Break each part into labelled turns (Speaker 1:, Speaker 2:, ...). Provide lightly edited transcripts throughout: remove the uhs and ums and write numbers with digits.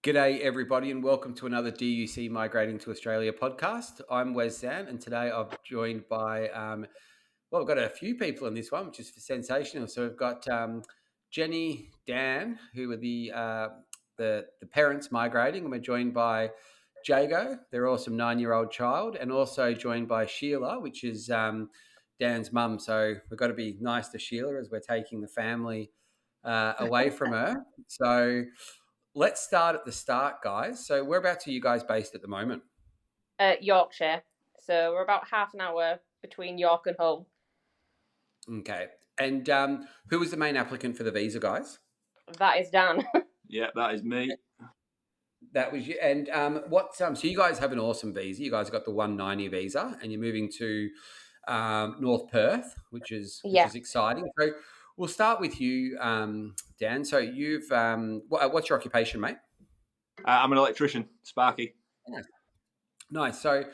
Speaker 1: G'day, everybody, and welcome to another DUC Migrating to Australia podcast. I'm Wes Zan, and today I've joined by, we've got a few people in this one, which is sensational. So we've got Jenni, Dan, who are the parents migrating, and we're joined by Jago, their awesome 9-year-old child, and also joined by Sheila, which is Dan's mum. So we've got to be nice to Sheila as we're taking the family away from her. So let's start at the start, guys. So whereabouts are you guys based at the moment?
Speaker 2: Yorkshire. So we're about half an hour between York and Hull.
Speaker 1: Okay. And who was the main applicant for the visa, guys?
Speaker 2: That is Dan.
Speaker 3: Yeah, that is me.
Speaker 1: That was you. And so you guys have an awesome visa. You guys got the 190 visa, and you're moving to North Perth, which is exciting. So we'll start with you, Dan. So you've what's your occupation, mate?
Speaker 3: I'm an electrician, Sparky.
Speaker 1: Nice. So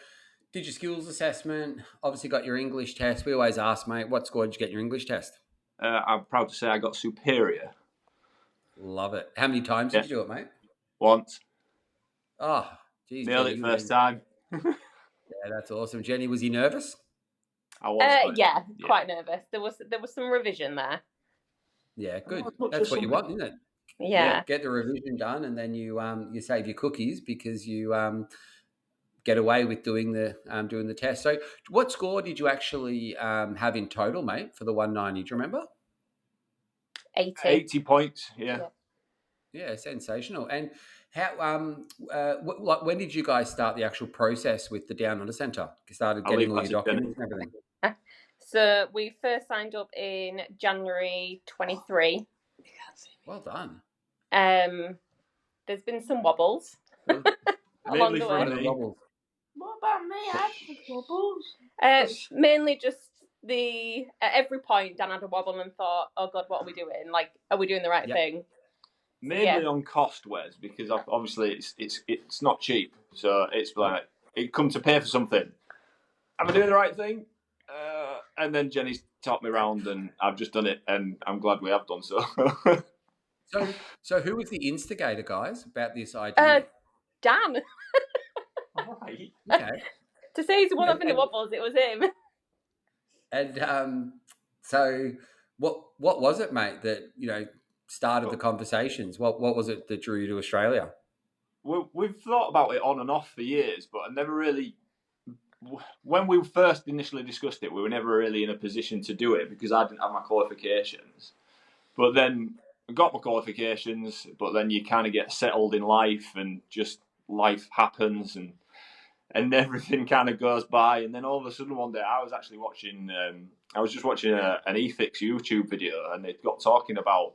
Speaker 1: did your skills assessment, obviously got your English test. We always ask, mate, what score did you get in your English test?
Speaker 3: I'm proud to say I got superior.
Speaker 1: Love it. How many times did you do it, mate?
Speaker 3: Once.
Speaker 1: Oh, geez.
Speaker 3: Nailed it first time.
Speaker 1: Yeah, that's awesome. Jenni, was you nervous?
Speaker 3: I was.
Speaker 2: Quite nervous. There was some revision there.
Speaker 1: Yeah, good. That's what you want, isn't it?
Speaker 2: Yeah.
Speaker 1: Get the revision done, and then you save your cookies because you get away with doing the test. So, what score did you actually have in total, mate, for the 190? Do you remember?
Speaker 3: 80 points.
Speaker 1: Yeah, sensational. And how? When did you guys start the actual process with the Down Under Centre? You started getting all your documents and everything.
Speaker 2: So we first signed up in January 23.
Speaker 1: Well done.
Speaker 2: There's been some wobbles along the way.
Speaker 4: What about me? I had wobbles.
Speaker 2: Mainly just at every point Dan had a wobble and thought, "Oh God, what are we doing? Like, are we doing the right thing?"
Speaker 3: Mainly on cost, Wes, because obviously it's not cheap. So it's like it come to pay for something. Am I doing the right thing? And then Jenni's taught me around, and I've just done it, and I'm glad we have done so.
Speaker 1: So who was the instigator, guys, about this idea?
Speaker 2: Dan.
Speaker 3: Right.
Speaker 1: Okay.
Speaker 2: To say he's one up in the wobbles, it was him.
Speaker 1: And so what was it, mate, that started the conversations? What was it that drew you to Australia?
Speaker 3: We've thought about it on and off for years, but I never really. When we first initially discussed it, we were never really in a position to do it because I didn't have my qualifications. But then I got my qualifications, but then you kind of get settled in life, and just life happens, and everything kind of goes by. And then all of a sudden one day I was actually watching, an eFix YouTube video, and they got talking about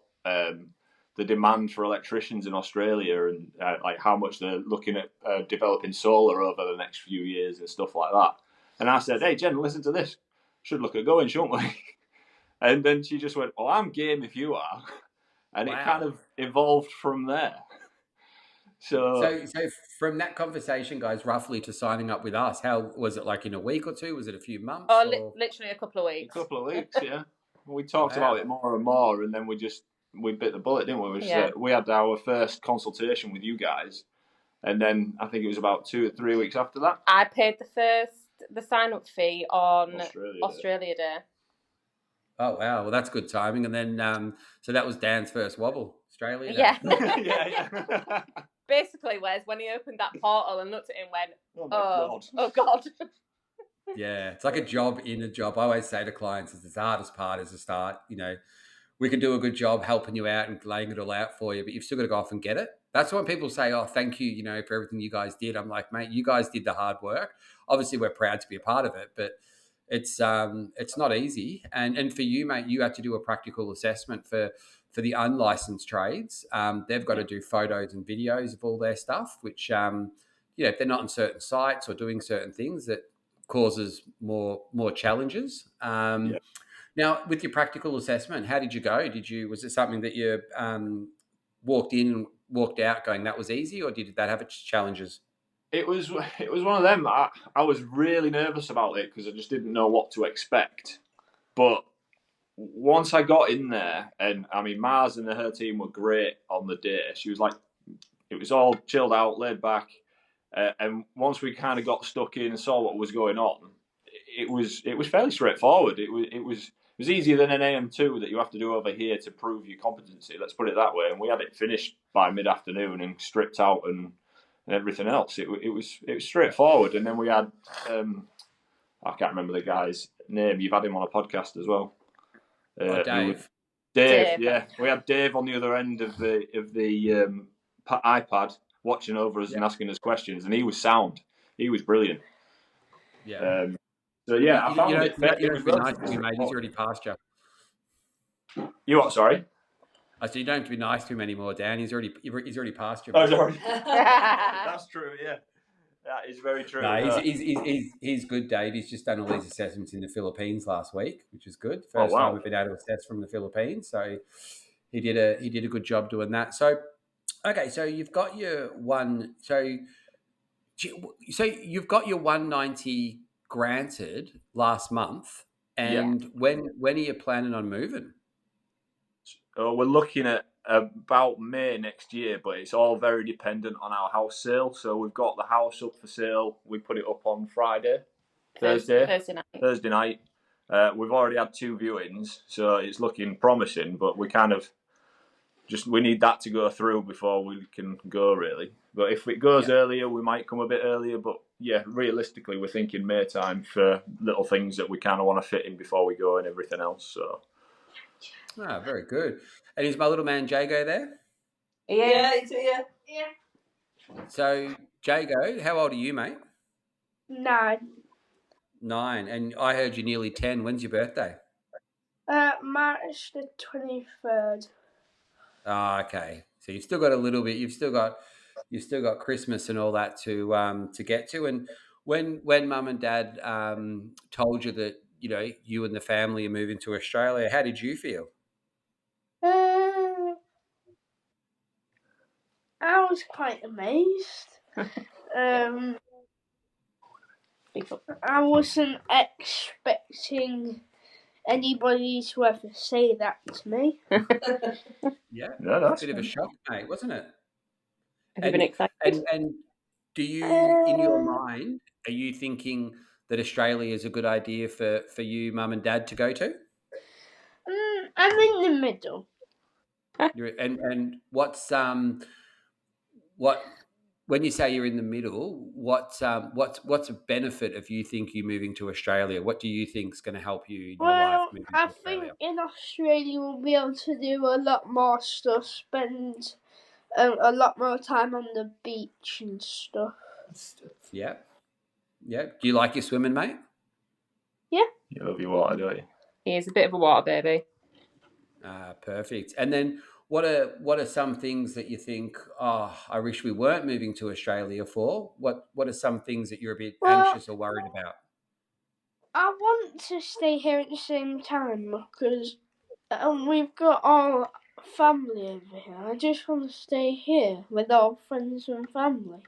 Speaker 3: the demand for electricians in Australia, and like how much they're looking at developing solar over the next few years and stuff like that. And I said, "Hey Jen, listen to this. Should look at going, shouldn't we?" And then she just went, "Well, I'm game if you are." And It kind of evolved from there. So
Speaker 1: from that conversation, guys, roughly to signing up with us, how was it? Like in a week or two? Was it a few months?
Speaker 2: Literally a couple of weeks.
Speaker 3: A couple of weeks, yeah. We talked about it more and more, and then we bit the bullet, didn't we? We had our first consultation with you guys, and then I think it was about 2 or 3 weeks after that.
Speaker 2: I paid the sign-up fee on Australia Day.
Speaker 1: Oh, wow. Well, that's good timing. And then, so that was Dan's first wobble, Australia Day.
Speaker 2: Yeah.
Speaker 3: Yeah.
Speaker 2: Basically, Wes, when he opened that portal and looked at him, went,
Speaker 3: "Oh
Speaker 2: God."
Speaker 1: Yeah, it's like a job in a job. I always say to clients, it's the hardest part is to start. We can do a good job helping you out and laying it all out for you, but you've still got to go off and get it. That's when people say, "Oh, thank you, for everything you guys did." I'm like, mate, you guys did the hard work. Obviously, we're proud to be a part of it, but it's not easy. And for you, mate, you had to do a practical assessment for the unlicensed trades. They've got to do photos and videos of all their stuff, which if they're not on certain sites or doing certain things, that causes more challenges. Now, with your practical assessment, how did you go? Was it something that you walked in and walked out going, that was easy, or did that have its challenges?
Speaker 3: It was one of them. I was really nervous about it because I just didn't know what to expect. But once I got in there, and I mean, Mars and her team were great on the day. She was like It was all chilled out, laid back. And once we kind of got stuck in and saw what was going on, it was fairly straightforward. It was easier than an AM2 that you have to do over here to prove your competency. Let's put it that way. And we had it finished by mid-afternoon and stripped out and everything else. It was straightforward. And then we had I can't remember the guy's name. You've had him on a podcast as well.
Speaker 1: Dave.
Speaker 3: Dave, yeah. We had Dave on the other end of the iPad watching over us and asking us questions, and he was sound. He was brilliant.
Speaker 1: Yeah.
Speaker 3: So yeah, I found
Speaker 1: you know,
Speaker 3: it.
Speaker 1: You don't have to be nice to him, mate. He's already passed you.
Speaker 3: You what? Sorry.
Speaker 1: I said you don't have to be nice to him anymore, Dan. He's already passed you.
Speaker 3: Oh, sorry. That's true. Yeah, that is very true.
Speaker 1: No, he's good, Dave. He's just done all these assessments in the Philippines last week, which is good. First time we've been able to assess from the Philippines, so he did a good job doing that. So, okay, so you've got your one. So you've got your 190 granted last month, and when are you planning on moving?
Speaker 3: We're looking at about May next year, but it's all very dependent on our house sale. So we've got the house up for sale. We put it up on Thursday night. We've already had 2 viewings, so it's looking promising. But we kind of we need that to go through before we can go, really. But if it goes earlier, we might come a bit earlier. But yeah, realistically, we're thinking May time for little things that we kind of want to fit in before we go and everything else. So.
Speaker 1: Ah, very good. And is my little man Jago there?
Speaker 4: Yeah, he's here.
Speaker 2: Yeah.
Speaker 1: So, Jago, how old are you, mate?
Speaker 5: 9.
Speaker 1: 9. And I heard you're nearly 10. When's your birthday?
Speaker 5: March the 23rd.
Speaker 1: Ah, okay. So you've still got a little bit. You've still got Christmas and all that to get to. And when Mum and Dad told you that you and the family are moving to Australia, how did you feel?
Speaker 5: I was quite amazed. I wasn't expecting anybody to ever say that to me.
Speaker 1: Yeah,
Speaker 3: no, that's
Speaker 1: a bit of a shock, mate, wasn't it?
Speaker 2: Have you been excited?
Speaker 1: And do you, in your mind, are you thinking that Australia is a good idea for you, Mum and Dad, to go to?
Speaker 5: I'm in the middle.
Speaker 1: And what's when you say you're in the middle, what's a benefit of you think you moving to Australia? What do you think is going to help you in your life moving to Australia?
Speaker 5: I think in Australia we'll be able to do a lot more stuff, spend a lot more time on the beach and stuff.
Speaker 1: Yeah. Yeah. Do you like your swimming, mate?
Speaker 5: Yeah.
Speaker 3: You love your water, don't you?
Speaker 2: He is a bit of a water baby.
Speaker 1: Perfect. And then what are some things that you think, I wish we weren't moving to Australia for? What are some things that you're a bit anxious or worried about?
Speaker 5: I want to stay here at the same time because we've got our family over here. I just want to stay here with our friends and family.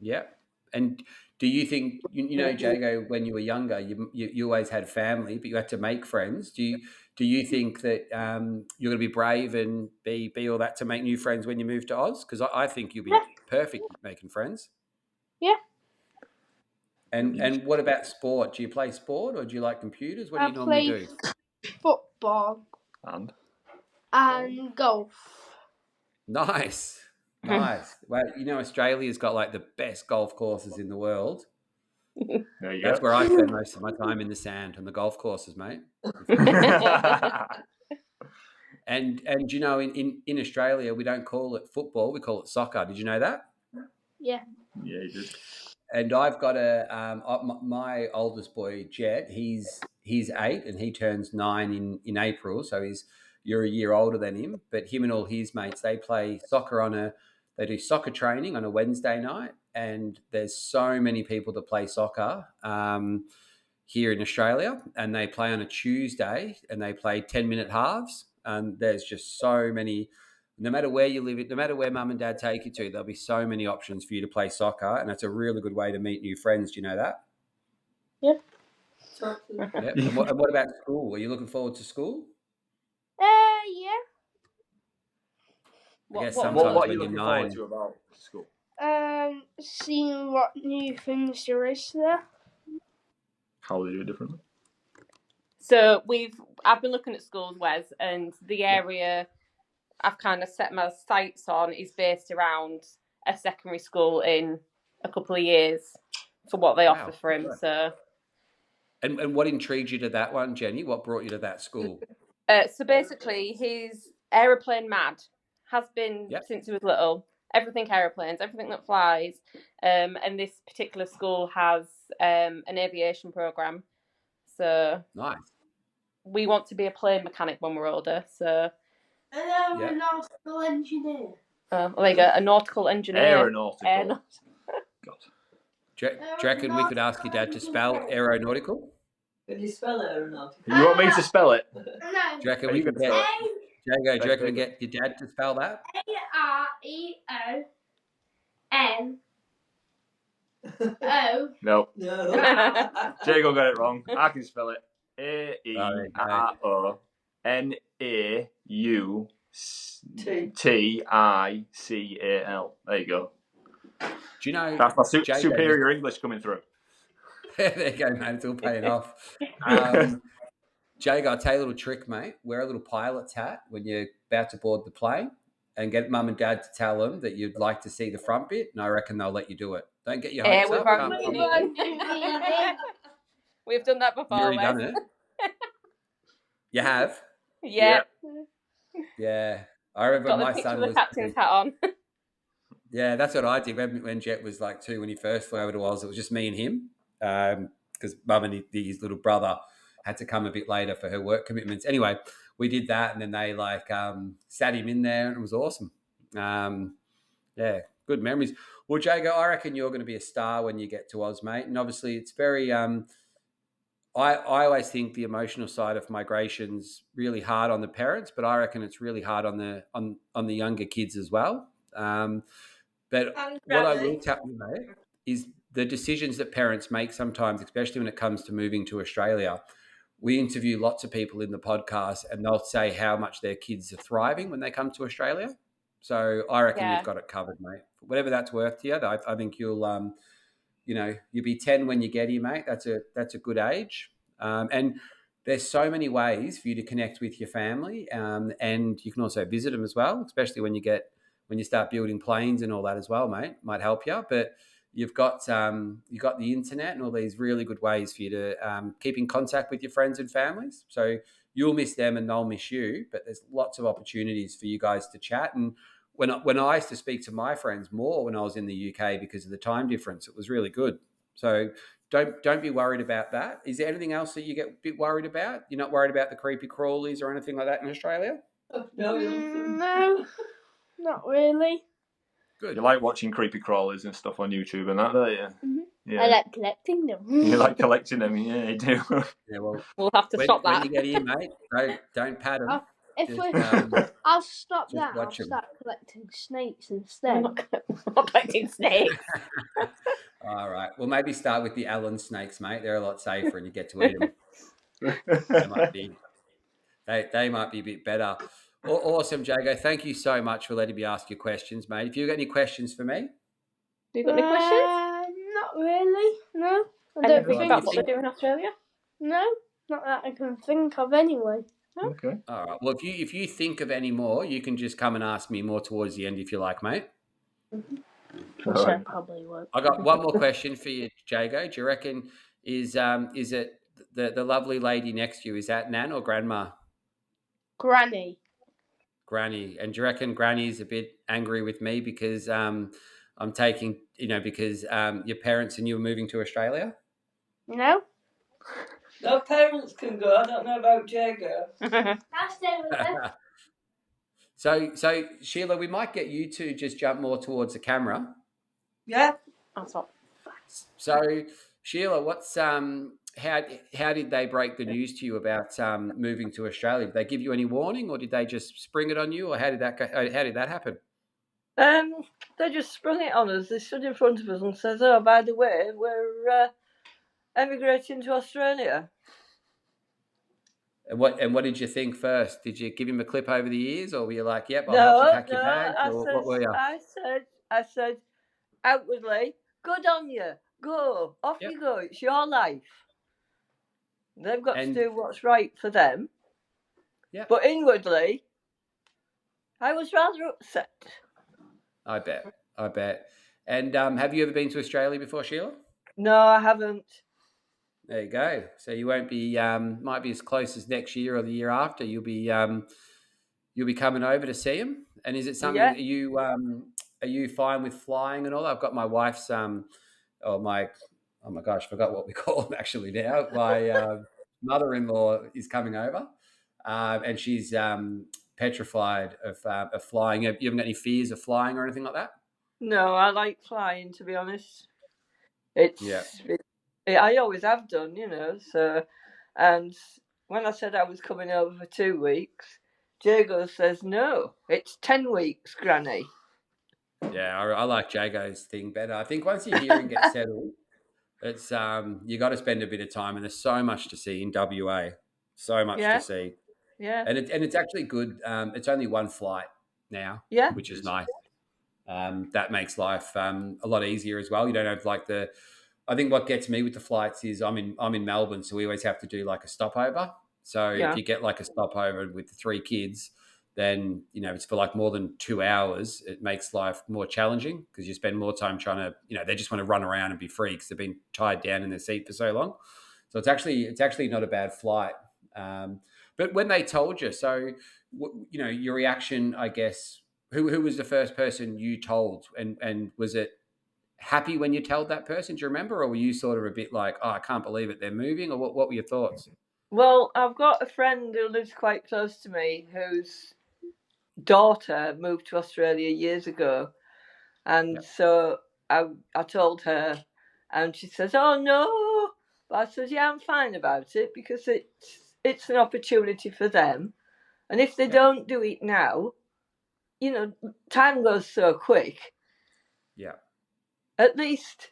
Speaker 5: Yeah.
Speaker 1: And do you think, Jago, when you were younger, you always had family, but you had to make friends. Do you think that you're going to be brave and be all that to make new friends when you move to Oz? Because I think you'll be perfect at making friends.
Speaker 5: Yeah.
Speaker 1: And what about sport? Do you play sport or do you like computers? What do you normally do?
Speaker 5: Football and golf.
Speaker 1: Nice. Nice. Well, Australia's got like the best golf courses in the world.
Speaker 3: There you
Speaker 1: That's
Speaker 3: go.
Speaker 1: where I spend most of my time, in the sand on the golf courses, mate. And in Australia we don't call it football, we call it soccer. Did you know that?
Speaker 5: Yeah.
Speaker 3: Yeah, you did.
Speaker 1: And I've got my oldest boy, Jet. He's 8 and he turns 9 in April. So you're a year older than him. But him and all his mates, they play soccer they do soccer training on a Wednesday night. And there's so many people that play soccer here in Australia, and they play on a Tuesday and they play 10-minute halves. And there's just so many. No matter where you live, no matter where Mum and Dad take you to, there'll be so many options for you to play soccer, and it's a really good way to meet new friends. Do you know that?
Speaker 5: Yep.
Speaker 1: Yep. And what about school? Are you looking forward to school?
Speaker 5: Yeah.
Speaker 1: I guess
Speaker 2: What-
Speaker 1: sometimes
Speaker 3: What are
Speaker 1: when
Speaker 3: you
Speaker 1: you're
Speaker 3: looking forward
Speaker 1: 9.
Speaker 3: to about school?
Speaker 5: Seeing what new things there is there.
Speaker 3: How will they do it differently?
Speaker 2: So I've been looking at schools, Wes, and the area I've kind of set my sights on is based around a secondary school in a couple of years for what they offer for him.
Speaker 1: Right.
Speaker 2: So,
Speaker 1: And what intrigued you to that one, Jenny? What brought you to that school?
Speaker 2: so basically, he's aeroplane mad, has been since he was little. Everything aeroplanes, everything that flies. And this particular school has an aviation program. So
Speaker 1: Nice.
Speaker 2: we want to be a plane mechanic when we're older. So
Speaker 4: And I'm a nautical engineer.
Speaker 2: well, there you go, a nautical engineer.
Speaker 3: Aeronautical. God.
Speaker 1: Do you reckon we could ask your dad to spell aeronautical?
Speaker 6: Can you spell aeronautical?
Speaker 3: You want me to spell it?
Speaker 4: No.
Speaker 1: Do you reckon
Speaker 3: Are
Speaker 1: we
Speaker 3: you
Speaker 1: can
Speaker 3: gonna
Speaker 1: get
Speaker 3: spell
Speaker 1: Jago? Do you reckon we can get your dad to spell that?
Speaker 4: AREONO.
Speaker 3: No.
Speaker 6: No.
Speaker 3: Jago got it wrong. I can spell it. AERONAUTICAL. There you go.
Speaker 1: Do you know?
Speaker 3: That's my
Speaker 1: Jago,
Speaker 3: superior English coming through.
Speaker 1: There you go, mate. It's all paying off. Jago, I'll tell you a little trick, mate. Wear a little pilot's hat when you're about to board the plane and get mum and dad to tell them that you'd like to see the front bit, and I reckon they'll let you do it. Don't get your hopes up.
Speaker 2: We've done that before.
Speaker 1: You've already done it. You have?
Speaker 2: Yeah.
Speaker 1: Yeah. I remember
Speaker 2: Got the
Speaker 1: my
Speaker 2: picture
Speaker 1: son
Speaker 2: with
Speaker 1: was...
Speaker 2: the captain's hat on.
Speaker 1: Yeah, that's what I did when Jet was like 2 when he first flew over to Oz. It was just me and him because mum and his little brother had to come a bit later for her work commitments. Anyway, we did that, and then they sat him in there, and it was awesome. Yeah, good memories. Well, Jago, I reckon you're going to be a star when you get to Oz, mate. And obviously, it's very. I always think the emotional side of migration's really hard on the parents, but I reckon it's really hard on the younger kids as well. But what I will tell you, mate, is the decisions that parents make sometimes, especially when it comes to moving to Australia. We interview lots of people in the podcast, and they'll say how much their kids are thriving when they come to Australia. So I reckon you've got it covered, mate. Whatever that's worth to you, I think you'll, you'll be 10 when you get here, mate. That's a good age. And there's so many ways for you to connect with your family, and you can also visit them as well, especially when you start building planes and all that as well, mate. Might help you, but you've got the internet and all these really good ways for you to keep in contact with your friends and families. So you'll miss them and they'll miss you, but there's lots of opportunities for you guys to chat. And when I used to speak to my friends more when I was in the UK because of the time difference, it was really good. So don't be worried about that. Is there anything else that you get a bit worried about? You're not worried about the creepy crawlies or anything like that in Australia?
Speaker 6: No,
Speaker 5: Not really.
Speaker 3: Good. You like watching creepy crawlers and stuff on YouTube and that, don't you?
Speaker 5: Mm-hmm.
Speaker 3: Yeah.
Speaker 5: I like collecting them.
Speaker 3: You like collecting them, yeah, you do.
Speaker 1: Yeah, well,
Speaker 2: we'll have to stop that.
Speaker 1: When you get in, mate, don't pat them.
Speaker 5: I'll stop that. I'll
Speaker 1: watch 'em.
Speaker 5: start collecting snakes instead.
Speaker 2: I'm not collecting snakes.
Speaker 1: All right. Well, maybe start with the Allen snakes, mate. They're a lot safer, and you get to eat them. They might be a bit better. Awesome, Jago. Thank you so much for letting me ask your questions, mate. If you've got any questions for me,
Speaker 2: You got any questions?
Speaker 5: Not really. No. I don't
Speaker 2: think
Speaker 5: think
Speaker 2: about what they do in Australia.
Speaker 5: No, not that I can think of anyway.
Speaker 3: Okay.
Speaker 1: All right. Well, if you think of any more, you can just come and ask me more towards the end if you like, mate.
Speaker 5: Which I probably won't.
Speaker 1: I got one more question for you, Jago. Do you reckon is it the lovely lady next to you? Is that Nan or Grandma?
Speaker 5: Granny.
Speaker 1: Granny. And do you reckon Granny's a bit angry with me because I'm taking, because your parents and you are moving to Australia?
Speaker 5: No.
Speaker 6: No, parents can go. I don't know about Jago.
Speaker 4: I'll stay with them.
Speaker 1: So Sheila, we might get you to just jump more towards the camera.
Speaker 6: Yeah.
Speaker 2: That's what.
Speaker 1: So Sheila, what's how did they break the news to you about moving to Australia? Did they give you any warning, or did they just spring it on you, or how did that happen?
Speaker 6: They just sprung it on us. They stood in front of us and says, "Oh, by the way, we're emigrating to Australia."
Speaker 1: And what did you think first? Did you give him a clip over the ears, or were you like, "Yep, I'll help you pack your bags"? Or what were you?
Speaker 6: I said, outwardly, good on you. Go. Off you go. It's your life. They've got to do what's right for them.
Speaker 1: Yeah.
Speaker 6: But inwardly, I was rather upset.
Speaker 1: I bet. And have you ever been to Australia before, Sheila?
Speaker 6: No, I haven't.
Speaker 1: There you go. So you won't be might be as close as next year or the year after. You'll be coming over to see him. And is it something that are you fine with flying and all? I've got my wife's oh my gosh, forgot what we call them actually now. My mother-in-law is coming over, and she's petrified of flying. You haven't got any fears of flying or anything like that?
Speaker 6: No, I like flying, to be honest. I always have done, so, and when I said I was coming over for 2 weeks, Jago says, no, it's 10 weeks, Granny.
Speaker 1: Yeah, I like Jago's thing better. I think once you're here and get settled, it's you got to spend a bit of time, and there's so much to see in WA, so much to see.
Speaker 6: Yeah,
Speaker 1: and it's actually good. It's only one flight now, which is nice. That makes life a lot easier as well. You don't have like I think what gets me with the flights is I'm in Melbourne, so we always have to do like a stopover. So if you get like a stopover with the 3 kids, then it's for like more than 2 hours. It makes life more challenging because you spend more time trying to they just want to run around and be free because they've been tied down in their seat for so long. So it's actually not a bad flight. But when they told you, so your reaction, I guess, who was the first person you told, and was it happy when you told that person? Do you remember, or were you sort of a bit like, oh, I can't believe it, they're moving, or what were your thoughts?
Speaker 6: Well, I've got a friend who lives quite close to me whose daughter moved to Australia years ago, and so I told her, and she says, oh no, but I said, yeah, I'm fine about it because it's an opportunity for them, and if they don't do it now, time goes so quick.
Speaker 1: Yeah.
Speaker 6: At least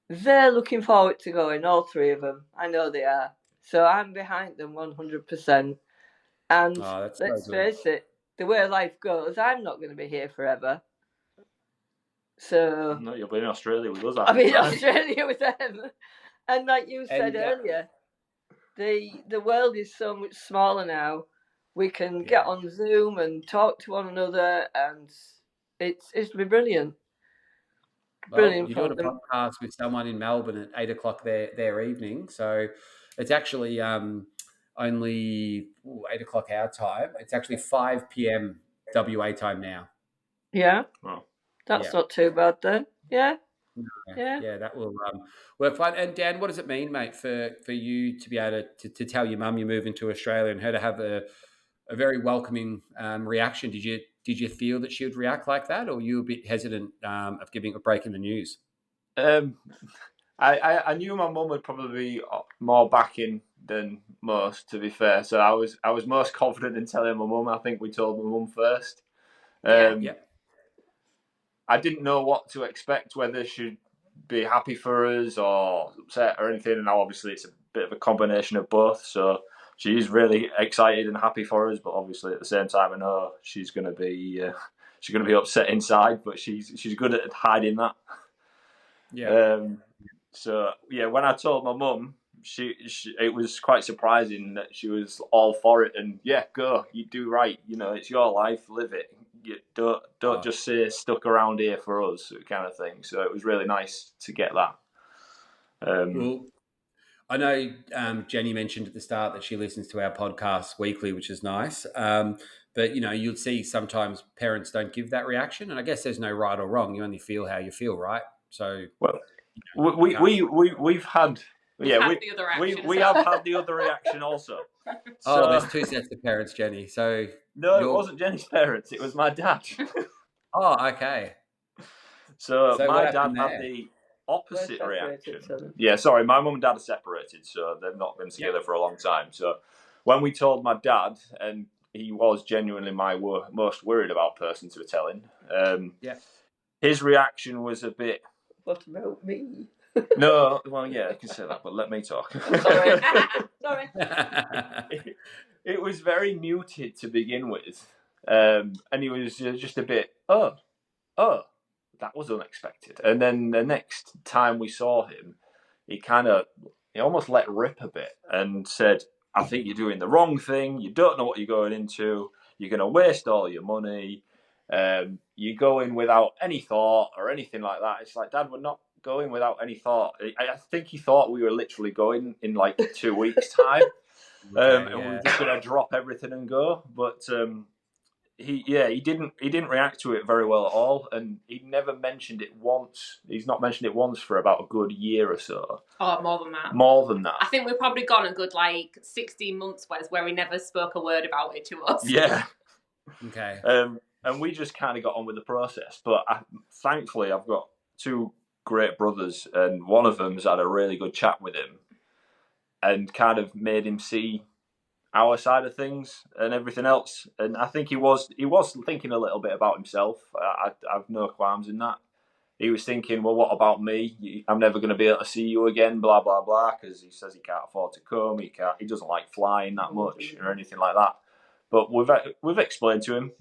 Speaker 6: they're looking forward to going, all 3 of them. I know they are. So I'm behind them 100%. And let's face it, the way life goes, I'm not going to be here forever. So
Speaker 3: no, you'll be in Australia with us.
Speaker 6: I'm in Australia with them. And like you said earlier, the world is so much smaller now. We can get on Zoom and talk to one another, and it's been brilliant. Brilliant.
Speaker 1: You're doing a podcast with someone in Melbourne at 8 o'clock their evening, so it's actually only 8 o'clock our time. It's actually 5 p.m. WA time now.
Speaker 6: Yeah. Wow. That's not too bad then. Yeah.
Speaker 1: Yeah, that will work fine. And Dan, what does it mean, mate, for you to be able to tell your mum you're moving to Australia and her to have a very welcoming reaction? Did you feel that she would react like that, or were you a bit hesitant of breaking the news?
Speaker 3: I knew my mum would probably be more backing than most, to be fair. So I was most confident in telling my mum. I think we told my mum first. I didn't know what to expect, whether she'd be happy for us or upset or anything. And now obviously it's a bit of a combination of both. So she's really excited and happy for us, but obviously at the same time, I know she's going to be upset inside, but she's good at hiding that.
Speaker 1: Yeah.
Speaker 3: So yeah, when I told my mum, it was quite surprising that she was all for it. And yeah, go, you do right. It's your life, live it. You don't just say stuck around here for us, kind of thing. So it was really nice to get that.
Speaker 1: Well, I know Jenny mentioned at the start that she listens to our podcast weekly, which is nice. But you'll see sometimes parents don't give that reaction, and I guess there's no right or wrong. You only feel how you feel, right? So
Speaker 3: well, we've had. We have had the other reaction also.
Speaker 1: So, there's 2 sets of parents, Jenny. So
Speaker 3: no, it wasn't Jenny's parents. It was my dad.
Speaker 1: Okay.
Speaker 3: So my dad had the opposite reaction. Yeah, sorry, my mum and dad are separated, so they've not been together for a long time. So when we told my dad, and he was genuinely my most worried about person to be telling, his reaction was a bit.
Speaker 6: What about me?
Speaker 3: No, well, yeah, I can say that, but let me talk.
Speaker 6: Sorry. Sorry.
Speaker 3: It was very muted to begin with, and he was just a bit, oh, that was unexpected. And then the next time we saw him, he almost let rip a bit and said, I think you're doing the wrong thing. You don't know what you're going into. You're going to waste all your money. You go in without any thought or anything like that. It's like, Dad, we're not going without any thought. I think he thought we were literally going in like 2 weeks' time. And we were just going to drop everything and go. But he didn't react to it very well at all, and he never mentioned it once. He's not mentioned it once for about a good year or so.
Speaker 2: Oh, more than that.
Speaker 3: More than that.
Speaker 2: I think we've probably gone a good 16 months where he never spoke a word about it to us.
Speaker 3: Yeah.
Speaker 1: Okay.
Speaker 3: And we just kind of got on with the process. But thankfully, I've got 2 great brothers, and one of them's had a really good chat with him, and kind of made him see our side of things and everything else. And I think he was thinking a little bit about himself. I've no qualms in that. He was thinking, well, what about me? I'm never going to be able to see you again, blah, blah, blah, because he says he can't afford to come. He doesn't like flying that much or anything like that. But we've explained to him,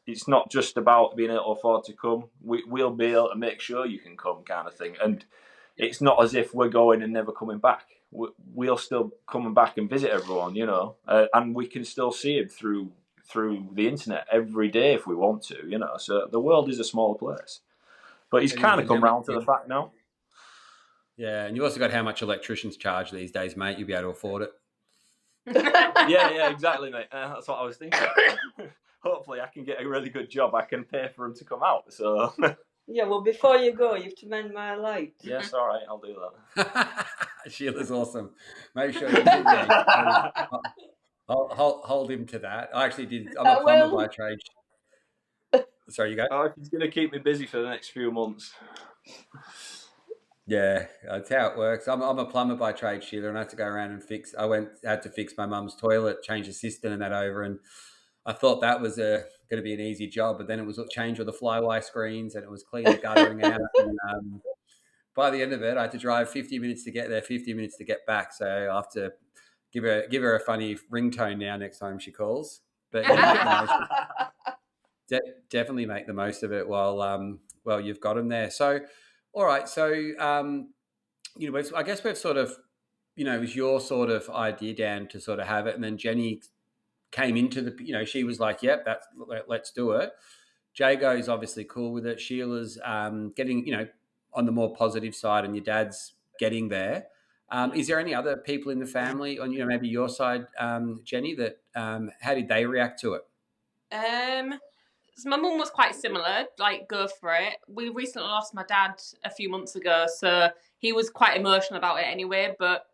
Speaker 3: it's not just about being able to afford to come. We'll be able to make sure you can come, kind of thing. And it's not as if we're going and never coming back. We'll still come back and visit everyone, and we can still see him through the internet every day if we want to, So the world is a smaller place. But he's kind of come round to the fact now.
Speaker 1: Yeah, and you also got how much electricians charge these days, mate. You'll be able to afford it.
Speaker 3: Yeah, exactly, mate. That's what I was thinking. Hopefully I can get a really good job. I can pay for him to come out, so...
Speaker 6: Yeah, well, before you go, you have to mend my light.
Speaker 3: Yes, all right, I'll do that.
Speaker 1: Sheila's awesome. Make sure you do that. Hold him to that. I actually did. I'm a plumber by trade. Sorry, you go.
Speaker 3: Oh, he's going to keep me busy for the next few months.
Speaker 1: Yeah, that's how it works. I'm a plumber by trade, Sheila, and I had to go around and had to fix my mum's toilet, change the cistern and that over, and I thought that was going to be an easy job, but then it was change all the flywire screens and it was clean the guttering out. And, by the end of it, I had to drive 50 minutes to get there, 50 minutes to get back. So I have to give her a funny ringtone now next time she calls. But definitely make the most of it while you've got them there. So, all right. So I guess we've sort of, it was your sort of idea, Dan, to sort of have it, and then Jenny came into she was like, yep, let's do it. Jago's obviously cool with it. Sheila's getting, on the more positive side, and your dad's getting there. Is there any other people in the family on, maybe your side, Jenny, that how did they react to it?
Speaker 2: So my mum was quite similar, like, go for it. We recently lost my dad a few months ago, so he was quite emotional about it anyway, but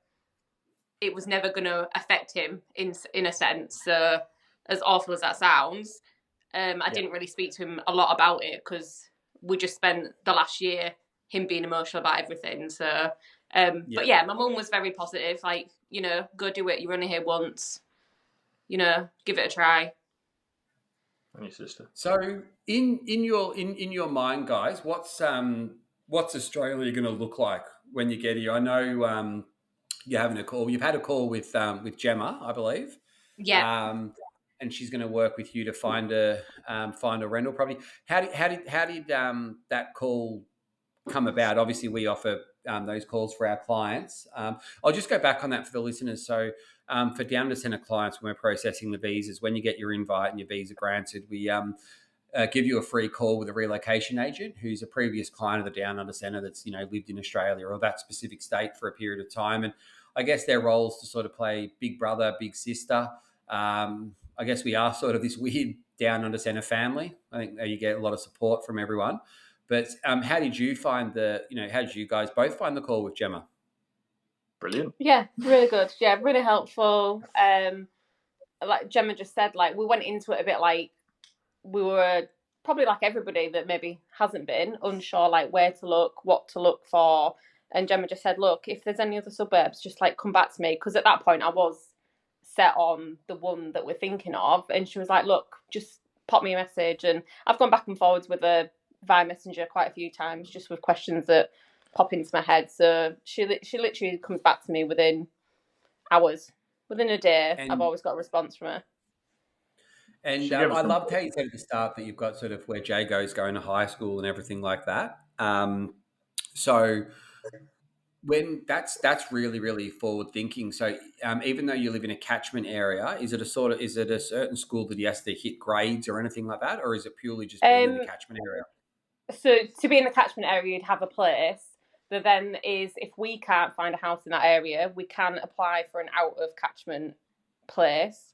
Speaker 2: it was never going to affect him in a sense. So as awful as that sounds, I didn't really speak to him a lot about it because we just spent the last year him being emotional about everything. So, but yeah, my mum was very positive. Like, go do it. You're only here once. Give it a try.
Speaker 3: And your sister.
Speaker 1: So, in your mind, guys, what's Australia going to look like when you get here? I know you're having a call. You've had a call with Gemma, I believe.
Speaker 2: Yeah.
Speaker 1: And she's going to work with you to find a rental property. How did that call come about? Obviously, we offer those calls for our clients. I'll just go back on that for the listeners. So for down under centre clients, when we're processing the visas, when you get your invite and your visa granted, we give you a free call with a relocation agent who's a previous client of the down under centre that's lived in Australia or that specific state for a period of time. And I guess their role is to sort of play big brother, big sister. I guess we are sort of this weird down under centre family. I think you get a lot of support from everyone. But how did you find how did you guys both find the call with Gemma?
Speaker 3: Brilliant.
Speaker 2: Yeah, really good. Yeah, really helpful. Like Gemma just said, like, we went into it a bit like we were probably like everybody that maybe hasn't been unsure, like where to look, what to look for. And Gemma just said, look, if there's any other suburbs, just like come back to me. Because at that point I was set on the one that we're thinking of. And she was like, look, just pop me a message. And I've gone back and forwards with her via Messenger quite a few times, just with questions that pop into my head. So she literally comes back to me within hours, within a day. I've always got a response from her.
Speaker 1: And I loved how you said at the start that you've got sort of where Jago's going to high school and everything like that. So when that's really, really forward thinking. So even though you live in a catchment area, is it a certain school that he has to hit grades or anything like that, or is it purely just being in the catchment area?
Speaker 2: So to be in the catchment area, you'd have a place. But then if we can't find a house in that area, we can apply for an out of catchment place.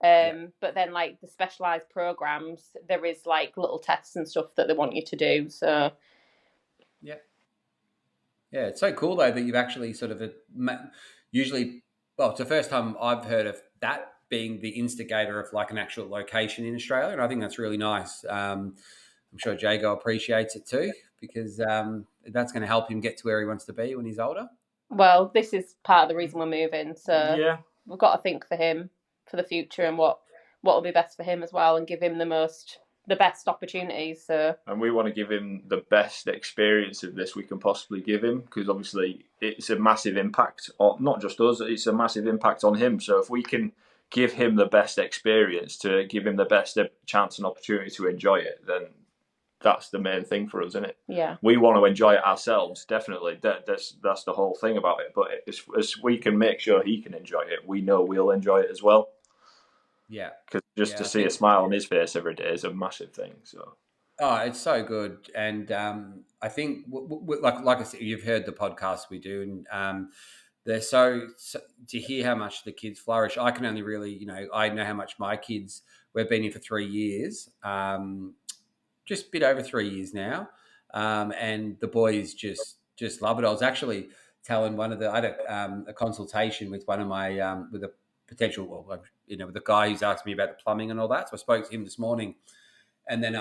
Speaker 2: But then like the specialised programs, there is like little tests and stuff that they want you to do. So
Speaker 1: yeah, it's so cool though that you've actually sort of usually, well, it's the first time I've heard of that being the instigator of like an actual location in Australia, and I think that's really nice. I'm sure Jago appreciates it too, because that's going to help him get to where he wants to be when he's older. Well,
Speaker 2: this is part of the reason we're moving, so we've got to think for him for the future and what will be best for him as well, and give him the best opportunities. So,
Speaker 3: and we want to give him the best experience of this we can possibly give him, because obviously it's a massive impact on not just us, it's a massive impact on him. So if we can give him the best experience, to give him the best chance and opportunity to enjoy it, then that's the main thing for us, isn't it?
Speaker 2: Yeah.
Speaker 3: We want to enjoy it ourselves, definitely. That's the whole thing about it. But as we can make sure he can enjoy it, we know we'll enjoy it as well.
Speaker 1: Yeah.
Speaker 3: Because just to see a smile on his face every day is a massive thing. So.
Speaker 1: Oh, it's so good. And I think, like I said, you've heard the podcast we do, and they're so to hear how much the kids flourish. I can only really, I know how much my kids, we've been here for 3 years, just a bit over 3 years now. And the boys just love it. I was actually telling I had a consultation with one of my, with a potential, with the guy who's asked me about the plumbing and all that. So I spoke to him this morning, and then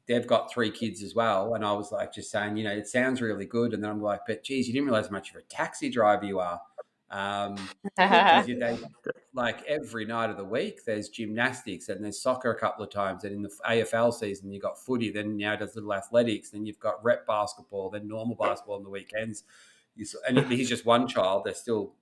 Speaker 1: they've got 3 kids as well. And I was like, just saying, it sounds really good. And then I'm like, but geez, you didn't realize how much of a taxi driver you are. Like every night of the week, there's gymnastics and there's soccer a couple of times. And in the AFL season, you've got footy, then now does little athletics, then you've got rep basketball, then normal basketball on the weekends. And he's just one child. They're still,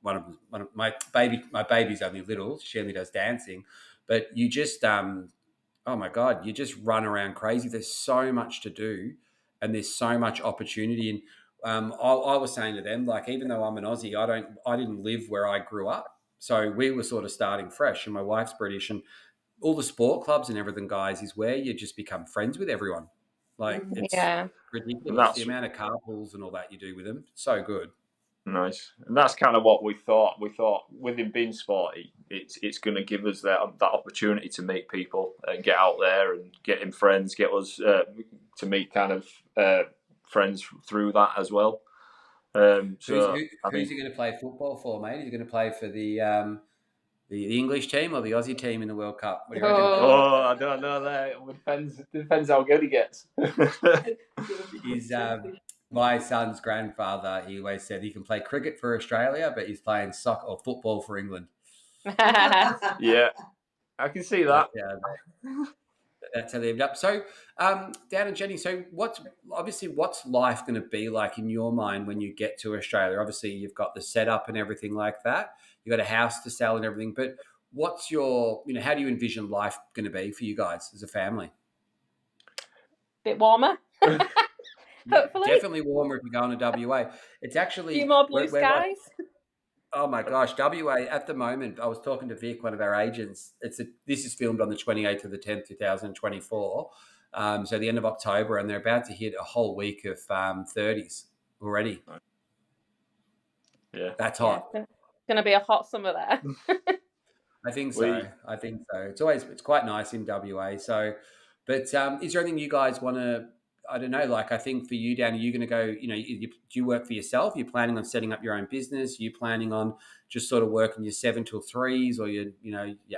Speaker 1: one of my baby's only little. She only does dancing, but you just, oh my God, you just run around crazy. There's so much to do, and there's so much opportunity. And I was saying to them, like, even though I'm an Aussie, I didn't live where I grew up, so we were sort of starting fresh. And my wife's British, and all the sport clubs and everything, guys, is where you just become friends with everyone. Like, it's ridiculous the amount of carpools and all that you do with them. So good.
Speaker 3: Nice. And that's kind of what we thought. We thought with him being sporty, it's going to give us that opportunity to meet people and get out there and get him friends, get us to meet kind of friends through that as well.
Speaker 1: Who's he going to play football for, mate? Is he going to play for the English team or the Aussie team in the World Cup? What do you reckon?
Speaker 3: I don't know. That depends how good he gets.
Speaker 1: He's my son's grandfather. He always said he can play cricket for Australia, but he's playing soccer or football for England.
Speaker 3: Yeah, I can see that.
Speaker 1: That's how they end up. So, Dan and Jenny, so what's life going to be like in your mind when you get to Australia? Obviously, you've got the setup and everything like that. You've got a house to sell and everything. But what's your, how do you envision life going to be for you guys as a family?
Speaker 2: Bit warmer. Hopefully.
Speaker 1: Definitely warmer if you're going to WA. It's actually
Speaker 2: a few more blue skies.
Speaker 1: Oh my gosh, WA at the moment. I was talking to Vic, one of our agents. This is filmed on the 28th of the 10th, 2024. So the end of October, and they're about to hit a whole week of 30s already.
Speaker 3: Yeah,
Speaker 1: that's hot.
Speaker 2: Yeah, it's going to be a hot summer there.
Speaker 1: I think so. It's quite nice in WA. So, but is there anything you guys want to? I don't know, like I think for you, Dan, are you going to go, do you work for yourself? You're planning on setting up your own business? You're planning on just sort of working your 7 till 3s or your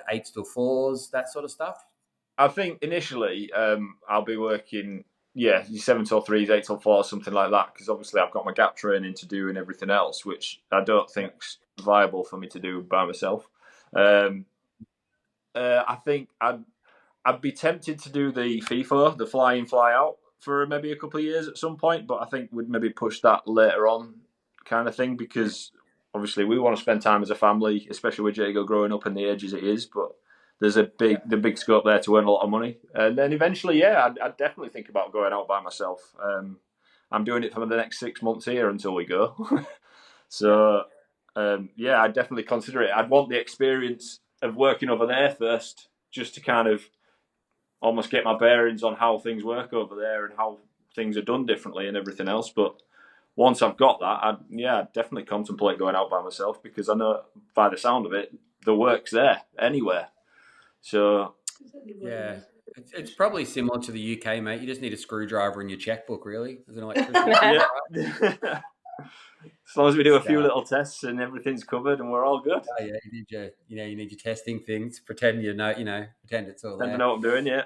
Speaker 1: 8 till 4s, that sort of stuff?
Speaker 3: I think initially I'll be working, your 7 till 3s, 8 till 4s, something like that, because obviously I've got my gap training to do and everything else, which I don't think's viable for me to do by myself. I think I'd be tempted to do the FIFO, the fly in, fly out. for maybe a couple of years at some point, but I think we'd maybe push that later on kind of thing, because obviously we want to spend time as a family, especially with Jago growing up in the age as it is, but there's the big scope there to earn a lot of money. And then eventually, I'd definitely think about going out by myself. I'm doing it for the next 6 months here until we go. So, I'd definitely consider it. I'd want the experience of working over there first, just to kind of almost get my bearings on how things work over there and how things are done differently and everything else. But once I've got that, I'd definitely contemplate going out by myself, because I know by the sound of it, the work's there anywhere. So
Speaker 1: yeah, it's probably similar to the UK, mate. You just need a screwdriver in your checkbook, really, as an electrician.
Speaker 3: yeah. As long as we do a few little tests and everything's covered and we're all good.
Speaker 1: Oh, yeah, you need your testing things. Pretend pretend it's all there.
Speaker 3: I know what I'm doing, yeah.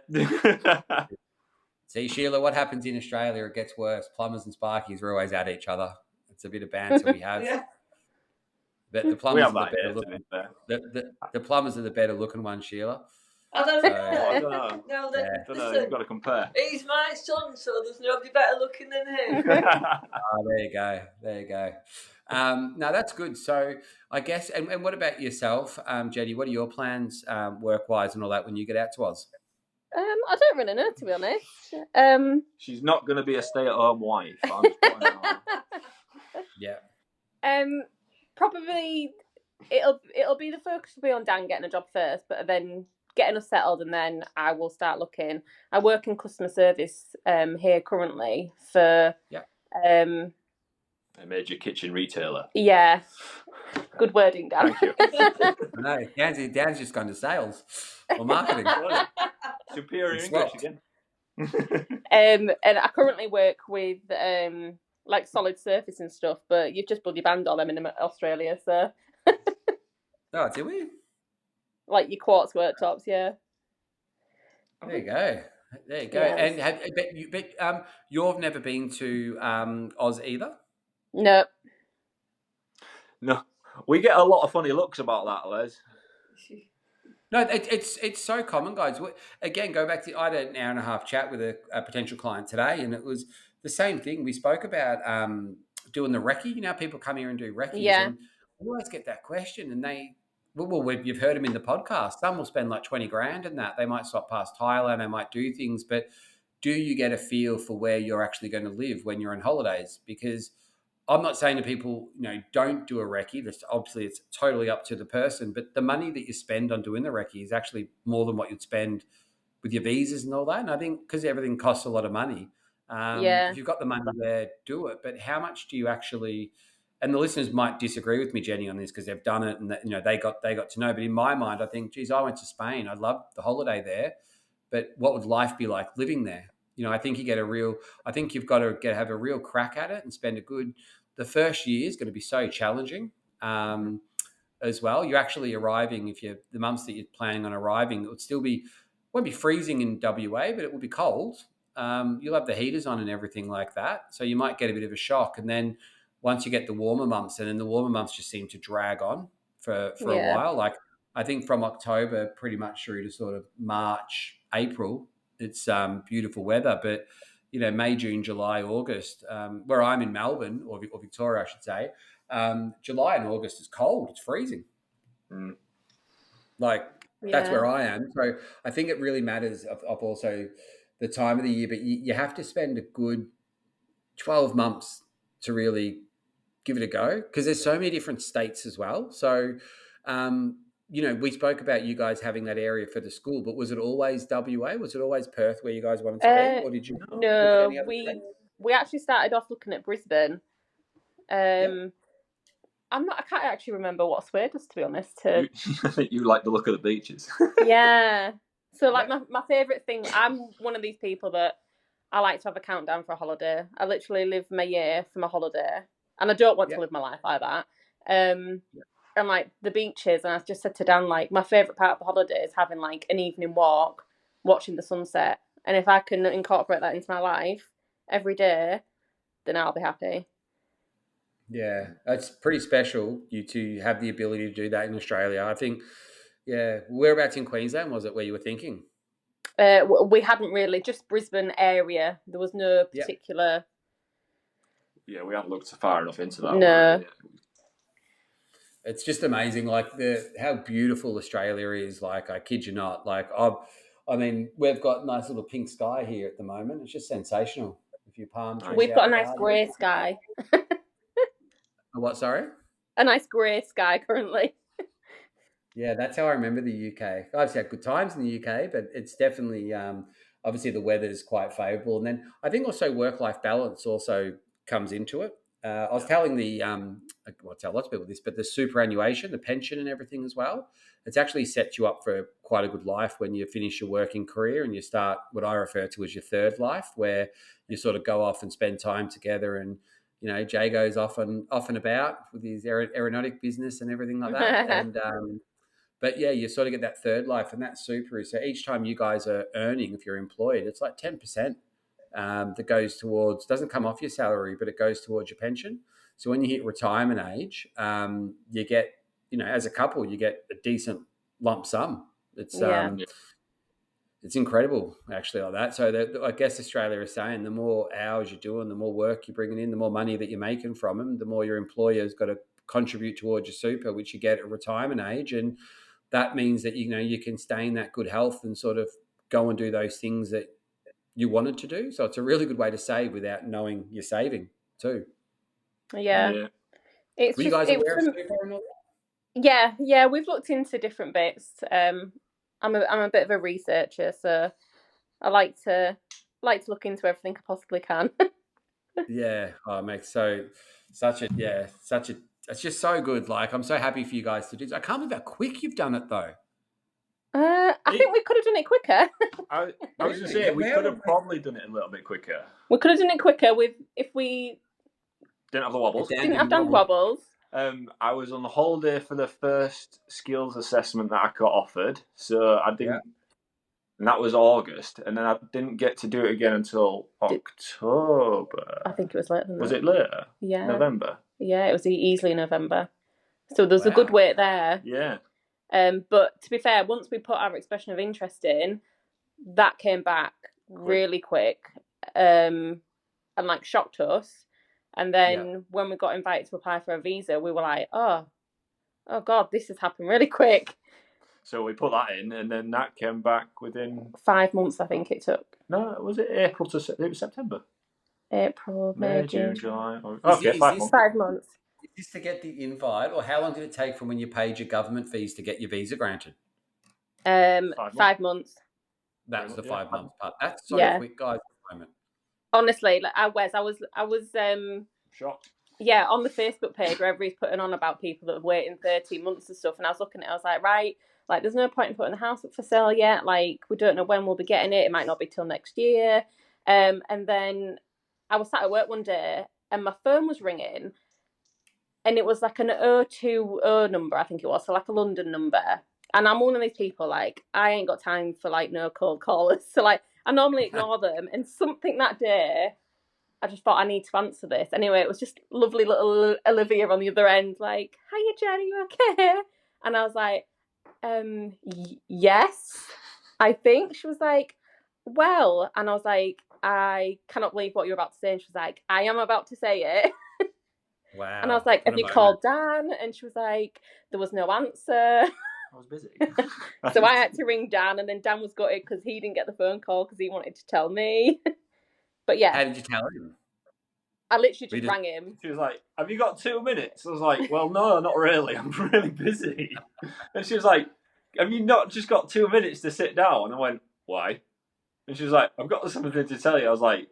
Speaker 1: See, Sheila, what happens in Australia? It gets worse. Plumbers and sparkies are always at each other. It's a bit of banter we have.
Speaker 6: Yeah.
Speaker 1: But the plumbers are the better
Speaker 3: to
Speaker 1: looking.
Speaker 3: be fair.
Speaker 1: The plumbers are the better looking ones, Sheila.
Speaker 6: I don't
Speaker 1: So,
Speaker 6: know.
Speaker 3: I don't know.
Speaker 6: No,
Speaker 1: Yeah.
Speaker 3: I don't know.
Speaker 6: listen,
Speaker 3: You've got to compare.
Speaker 6: he's my son, so there's nobody better looking than him.
Speaker 1: Oh, there you go. No, that's good. So I guess, and what about yourself, Jenny? What are your plans work-wise and all that when you get out to Oz?
Speaker 2: I don't really know, to be honest.
Speaker 3: She's not going to be a stay-at-home wife. I'm just pointing out.
Speaker 1: Yeah.
Speaker 2: Probably it'll be the focus will be on Dan getting a job first, but then getting us settled, and then I will start looking. I work in customer service here currently for
Speaker 3: A major kitchen retailer.
Speaker 2: Yeah. Good wording, Dan.
Speaker 3: Thank you.
Speaker 1: No, Dan's just gone to sales or marketing.
Speaker 3: Superior English again.
Speaker 2: And I currently work with like solid surface and stuff, but you've just bloody banned all them in Australia, so.
Speaker 1: Oh, did we?
Speaker 2: Like your quartz worktops, yeah.
Speaker 1: There you go.
Speaker 2: Yes.
Speaker 1: And you've never been to Oz either?
Speaker 2: No.
Speaker 3: No, we get a lot of funny looks about that, Les.
Speaker 1: No, it's so common, guys. Again, go back to, I had an hour and a half chat with a potential client today, and it was the same thing. We spoke about doing the recce. You know, people come here and do recces.
Speaker 2: Yeah.
Speaker 1: And we always get that question, and you've heard them in the podcast. Some will spend like 20 grand in that. They might stop past Thailand, they might do things, but do you get a feel for where you're actually going to live when you're on holidays? Because I'm not saying to people, don't do a recce. Obviously, it's totally up to the person. But the money that you spend on doing the recce is actually more than what you'd spend with your visas and all that. And I think because everything costs a lot of money, if you've got the money there, do it. But how much do you actually? And the listeners might disagree with me, Jenny, on this because they've done it and they got to know. But in my mind, I think, geez, I went to Spain. I loved the holiday there. But what would life be like living there? I think you've got to have a real crack at it and spend the first year is going to be so challenging as well. You're actually arriving, the months that you're planning on arriving, won't be freezing in WA, but it will be cold. You'll have the heaters on and everything like that. So you might get a bit of a shock. And then once you get the warmer months, and then the warmer months just seem to drag on for a while. Like I think from October pretty much through to sort of March, April, it's beautiful weather, but May, June, July, August, where I'm in Melbourne or Victoria, I should say, July and August is cold. It's freezing. That's where I am. So I think it really matters of also the time of the year, but you have to spend a good 12 months to really give it a go because there's so many different states as well. So, we spoke about you guys having that area for the school, but was it always WA? Was it always Perth where you guys wanted to be? Or did you look at any other states?
Speaker 2: We actually started off looking at Brisbane. I can't actually remember what swayed us, to be honest.
Speaker 3: I think you like the look of the beaches.
Speaker 2: Yeah. So my favourite thing, I'm one of these people that I like to have a countdown for a holiday. I literally live my year for my holiday. And I don't want to live my life like that. And like the beaches, and I just said to Dan, like my favourite part of the holiday is having like an evening walk, watching the sunset. And if I can incorporate that into my life every day, then I'll be happy.
Speaker 1: Yeah, it's pretty special you to have the ability to do that in Australia. I think, whereabouts in Queensland was it where you were thinking?
Speaker 2: We hadn't really, just Brisbane area. There was no particular.
Speaker 3: Yeah, we haven't looked far enough into that.
Speaker 2: No.
Speaker 1: It's just amazing, like how beautiful Australia is. Like, I kid you not. Like, I mean, we've got nice little pink sky here at the moment. It's just sensational. If you palm trees,
Speaker 2: we've got a nice grey sky.
Speaker 1: What? Sorry.
Speaker 2: A nice grey sky currently.
Speaker 1: Yeah, that's how I remember the UK. I've had good times in the UK, but it's definitely obviously the weather is quite favourable, and then I think also work-life balance also comes into it. I was telling I'll tell lots of people this, but the superannuation, the pension, and everything as well. It's actually set you up for quite a good life when you finish your working career and you start what I refer to as your third life, where you sort of go off and spend time together and. You know, Jago's off and about with his aeronautic business and everything like that. And but yeah, you sort of get that third life, and that's super. So each time you guys are earning, if you're employed, it's like 10% that goes towards, doesn't come off your salary, but it goes towards your pension. So when you hit retirement age, you get, you know, as a couple, you get a decent lump sum. It's incredible, actually, like that. So I guess Australia is saying the more hours you're doing, the more work you're bringing in, the more money that you're making from them, the more your employer's got to contribute towards your super, which you get at retirement age. And that means that, you know, you can stay in that good health and sort of go and do those things that you wanted to do. So it's a really good way to save without knowing you're saving too.
Speaker 2: Yeah. It's
Speaker 1: Were you guys aware of super and all
Speaker 2: that? Yeah, we've looked into different bits. I'm a bit of a researcher, so I like to look into everything I possibly can.
Speaker 1: Yeah, it makes it's just so good. Like, I'm so happy for you guys to do this. I can't believe how quick you've done it though.
Speaker 2: I think we could have done it quicker.
Speaker 3: I was going to say, we could have probably done it a little bit quicker.
Speaker 2: We could have done it quicker if we
Speaker 3: didn't have the wobbles.
Speaker 2: Didn't have done wobbles.
Speaker 3: I was on holiday for the first skills assessment that I got offered, so I didn't. And that was August, and then I didn't get to do it again until October.
Speaker 2: I think it was later than that.
Speaker 3: Was it later?
Speaker 2: Yeah.
Speaker 3: November?
Speaker 2: Yeah, it was easily November. So there's a good wait there.
Speaker 3: Yeah.
Speaker 2: But to be fair, once we put our expression of interest in, that came back really quick, and like shocked us. And then when we got invited to apply for a visa, we were like, oh God, this has happened really quick.
Speaker 3: So we put that in, and then that came back within
Speaker 2: 5 months, I think it took.
Speaker 3: No, was it April to it was September?
Speaker 2: April, May, June,
Speaker 3: July. Okay, 5 months.
Speaker 2: 5 months.
Speaker 1: Is this to get the invite, or how long did it take from when you paid your government fees to get your visa granted?
Speaker 2: 5 months.
Speaker 1: That was the 5 months part. That's so quick, guys. At the moment.
Speaker 2: Honestly, like I was
Speaker 3: shocked.
Speaker 2: Yeah, on the Facebook page where everybody's putting on about people that have waiting 13 months and stuff, and I was looking at it, I was like, right, like there's no point in putting the house up for sale yet. Like, we don't know when we'll be getting it. It might not be till next year. And then I was sat at work one day and my phone was ringing, and it was like an 020 number, I think it was, so like a London number. And I'm one of these people, like, I ain't got time for like no cold callers. So like I normally ignore them, and something that day I just thought I need to answer this. Anyway, it was just lovely little Olivia on the other end, like, hiya Jenny, you okay? And I was like, yes, I think. She was like, well, and I was like, I cannot believe what you're about to say. And she was like, I am about to say it.
Speaker 1: Wow.
Speaker 2: And I was like, have you called Dan? And she was like, there was no answer.
Speaker 3: I was busy.
Speaker 2: So I had to ring Dan, and then Dan was gutted because he didn't get the phone call because he wanted to tell me. But yeah.
Speaker 1: How did you tell him?
Speaker 2: I literally just rang him.
Speaker 3: She was like, have you got 2 minutes? I was like, well, no, not really. I'm really busy. And she was like, have you not just got 2 minutes to sit down? And I went, why? And she was like, I've got something to tell you. I was like,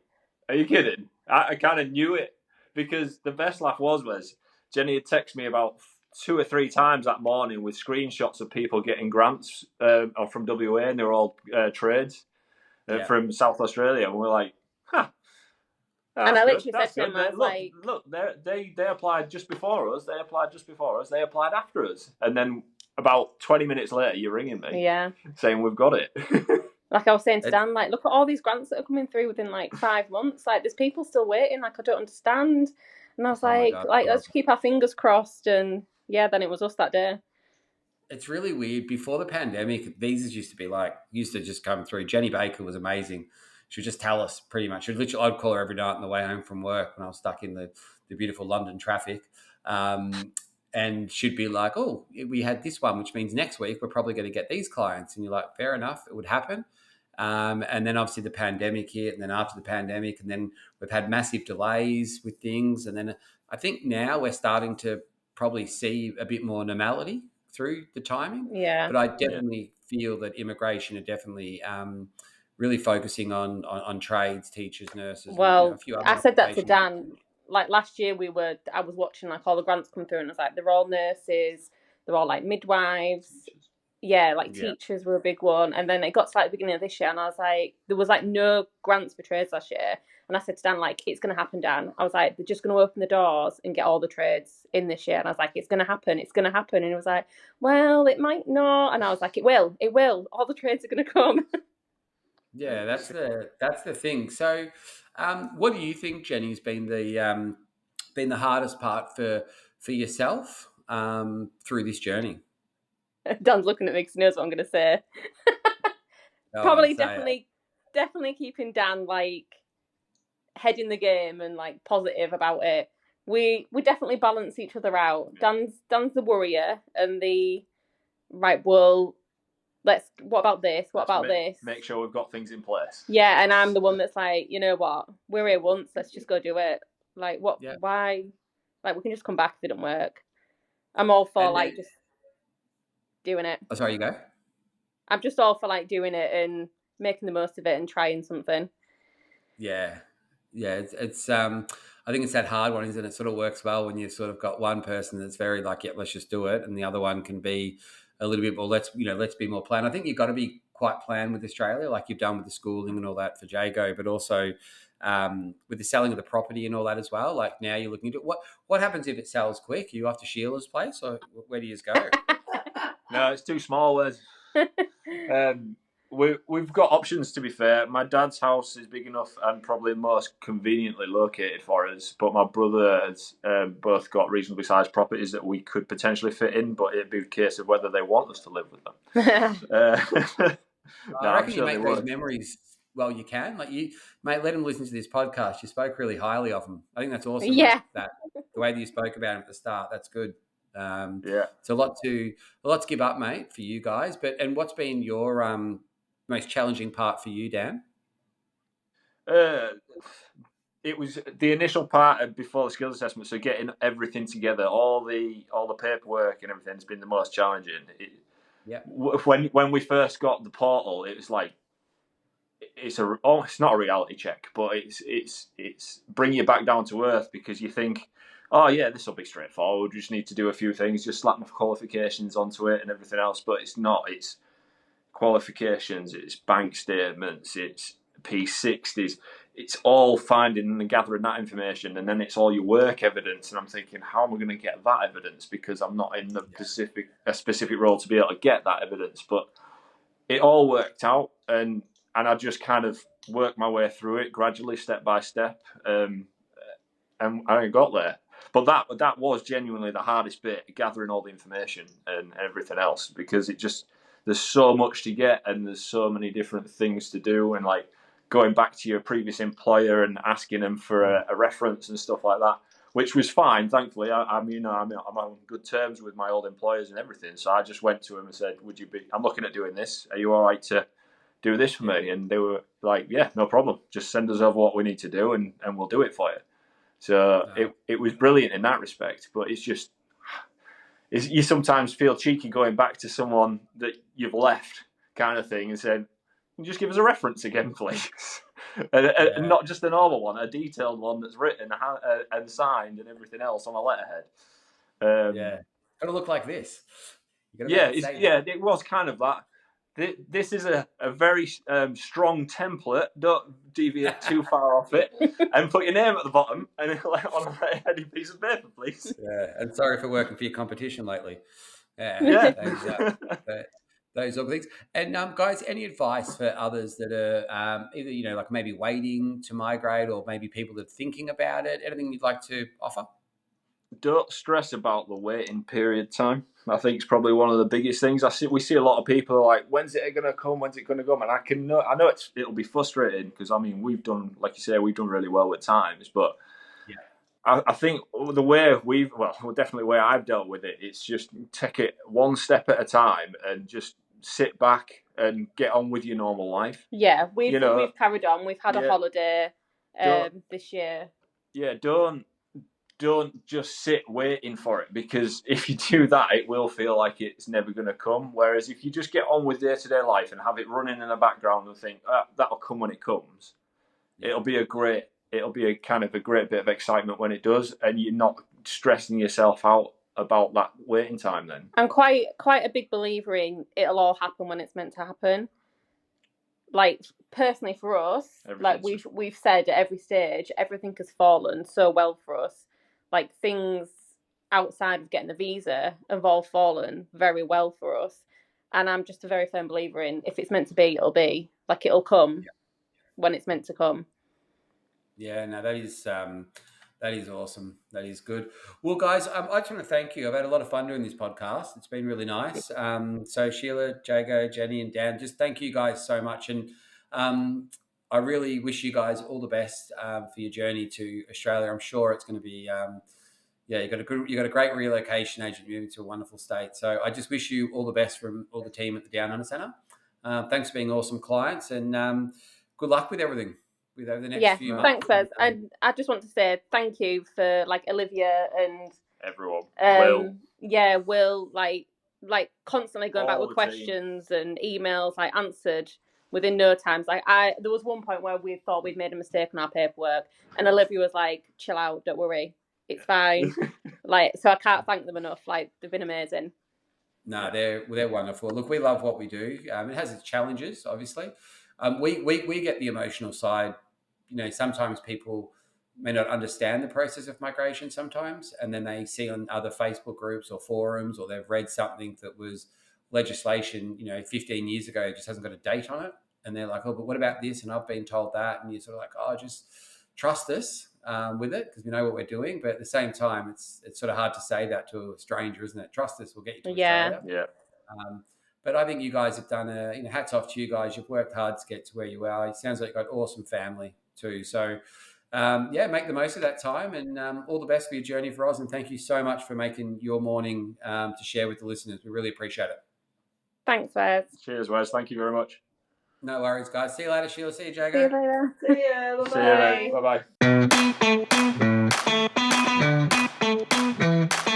Speaker 3: are you kidding? I kind of knew it, because the best laugh was Jenny had texted me about 2 or 3 times that morning with screenshots of people getting grants from WA, and they were all trades from South Australia. And we're like, huh.
Speaker 2: And I literally said to him, I was like,
Speaker 3: look, they applied just before us. They applied after us. And then about 20 minutes later, you're ringing me.
Speaker 2: Yeah.
Speaker 3: Saying we've got it.
Speaker 2: Like I was saying to Dan, like, look at all these grants that are coming through within like 5 months. Like, there's people still waiting. Like, I don't understand. And I was let's keep our fingers crossed. And yeah, then it was us that day.
Speaker 1: it's really weird. Before the pandemic, visas used to just come through. Jenny Baker was amazing. She would just tell us pretty much. I'd call her every night on the way home from work when I was stuck in the beautiful London traffic. And she'd be like, oh, we had this one, which means next week we're probably going to get these clients. And you're like, fair enough, it would happen. And then obviously the pandemic hit, and then after the pandemic, and then we've had massive delays with things. And then I think now we're starting to probably see a bit more normality through the timing.
Speaker 2: Yeah.
Speaker 1: But I definitely feel that immigration are definitely really focusing on trades, teachers, nurses.
Speaker 2: Well,
Speaker 1: and, a few other
Speaker 2: I said that to
Speaker 1: occupations.
Speaker 2: Dan. Like last year, I was watching like all the grants come through, and I was like, they're all nurses, they're all like midwives. Yeah, like teachers were a big one. And then it got to like the beginning of this year, and I was like, there was like no grants for trades last year. And I said to Dan, like, it's going to happen, Dan. I was like, they're just going to open the doors and get all the trades in this year. And I was like, it's going to happen. It's going to happen. And he was like, well, it might not. And I was like, it will. It will. All the trades are going to come.
Speaker 1: Yeah, that's the thing. So, what do you think, Jenny's been the hardest part for yourself through this journey?
Speaker 2: Dan's looking at me because he knows what I'm going to say. Probably definitely keeping Dan like head in the game and like positive about it. We definitely balance each other out. Dan's the worrier and the right. Well, what about this? What about this?
Speaker 3: Make sure we've got things in place.
Speaker 2: Yeah, and I'm the one that's like, you know what? We're here once. Let's just go do it. Like what? Yeah. Why? Like we can just come back if it doesn't work. I'm all for just doing it.
Speaker 1: Oh, sorry, you go.
Speaker 2: I'm just all for like doing it and making the most of it and trying something.
Speaker 1: Yeah. It's I think it's that hard one, isn't it? It sort of works well when you've sort of got one person that's very like, yeah, let's just do it, and the other one can be a little bit more, let's be more planned. I think you've got to be quite planned with Australia, like you've done with the schooling and all that for Jago, but also with the selling of the property and all that as well. Like now you're looking at what happens if it sells quick? Are you off to Sheila's place, or where do you go?
Speaker 3: No, it's too small. We've got options, to be fair. My dad's house is big enough and probably most conveniently located for us, but my brother has both got reasonably sized properties that we could potentially fit in, but it'd be a case of whether they want us to live with them.
Speaker 1: I reckon you make those memories. Well, you can. Like mate, let him listen to this podcast. You spoke really highly of him. I think that's awesome.
Speaker 2: Yeah.
Speaker 1: That the way that you spoke about him at the start, that's good.
Speaker 3: It's
Speaker 1: a lot to give up, mate, for you guys. And what's been your most challenging part for you, Dan?
Speaker 3: It was the initial part before the skills assessment. So getting everything together, all the paperwork and everything has been the most challenging. When we first got the portal, it was like it's not a reality check, but it's bring you back down to earth, because you think, oh yeah, this will be straightforward. We just need to do a few things, just slap my qualifications onto it and everything else. But it's not. It's qualifications, it's bank statements, it's P60s. It's all finding and gathering that information, and then it's all your work evidence. And I'm thinking, how am I going to get that evidence? Because I'm not in the specific role to be able to get that evidence. But it all worked out, and I just kind of worked my way through it gradually, step by step, and I got there. But that was genuinely the hardest bit, gathering all the information and everything else, because there's so much to get and there's so many different things to do, and like going back to your previous employer and asking them for a reference and stuff like that, which was fine, thankfully. I'm on good terms with my old employers and everything, so I just went to them and said, I'm looking at doing this, are you all right to do this for me? And they were like, yeah, no problem, just send us over what we need to do and we'll do it for you. So it was brilliant in that respect, but it's just, you sometimes feel cheeky going back to someone that you've left, kind of thing, and saying, just give us a reference again, please. and not just a normal one, a detailed one that's written and signed and everything else on a letterhead.
Speaker 1: Got to look like this.
Speaker 3: It was kind of that. This is a very strong template. Don't deviate too far off it, and put your name at the bottom and on a heady piece of paper, please.
Speaker 1: Yeah, and sorry for working for your competition lately. Yeah. Those sort of things. And guys, any advice for others that are either like maybe waiting to migrate, or maybe people that are thinking about it? Anything you'd like to offer?
Speaker 3: don't stress about the waiting period time. I think it's probably one of the biggest things. We see a lot of people like, when's it going to come? When's it going to come? And I know it'll be frustrating because I mean we've done, like you say, we've done really well at times, but I think the way definitely the way I've dealt with it, it's just take it one step at a time and just sit back and get on with your normal life.
Speaker 2: Yeah, we've carried on. We've had a holiday this year.
Speaker 3: Yeah, don't just sit waiting for it, because if you do that, it will feel like it's never going to come. Whereas if you just get on with day-to-day life and have it running in the background and think, that'll come when it comes, it'll be a great bit of excitement when it does, and you're not stressing yourself out about that waiting time then.
Speaker 2: I'm quite a big believer in it'll all happen when it's meant to happen. Like, personally for us, like we've said at every stage, everything has fallen so well for us. Like, things outside of getting the visa have all fallen very well for us. And I'm just a very firm believer in, if it's meant to be, it'll be. Like, it'll come when it's meant to come.
Speaker 1: Yeah, no, that is awesome. That is good. Well, guys, I just want to thank you. I've had a lot of fun doing this podcast. It's been really nice. So Sheila, Jago, Jenni and Dan, just thank you guys so much. And I really wish you guys all the best for your journey to Australia. I'm sure it's going to be, you got a great relocation agent moving to a wonderful state. So I just wish you all the best from all the team at the Down Under Centre. Thanks for being awesome clients, and good luck with everything. Over the next few months.
Speaker 2: Thanks, Wes. And I just want to say thank you for like Olivia and
Speaker 3: everyone.
Speaker 2: Will like constantly going back with questions and emails, like answered within no time. Like there was one point where we thought we'd made a mistake on our paperwork, and Olivia was like, "Chill out, don't worry, it's fine." So I can't thank them enough. Like, they've been amazing.
Speaker 1: No, they're wonderful. Look, we love what we do. It has its challenges, obviously. We get the emotional side. You know, sometimes people may not understand the process of migration sometimes, and then they see on other Facebook groups or forums, or they've read something that was legislation, 15 years ago, it just hasn't got a date on it. And they're like, oh, but what about this? And I've been told that. And you're sort of like, oh, just trust us with it, because we know what we're doing. But at the same time, it's sort of hard to say that to a stranger, isn't it? Trust us, we'll get you to Australia.
Speaker 3: Yeah.
Speaker 1: But I think you guys have done hats off to you guys. You've worked hard to get to where you are. It sounds like you've got an awesome family too. So, make the most of that time, and all the best for your journey for Oz. And thank you so much for making your morning to share with the listeners. We really appreciate it.
Speaker 2: Thanks, Wes.
Speaker 3: Cheers, Wes. Thank you very much.
Speaker 1: No worries, guys. See you later, Sheila. See you, Jago.
Speaker 2: See you later.
Speaker 6: See ya. Bye-bye.
Speaker 3: See you, mate. Bye-bye.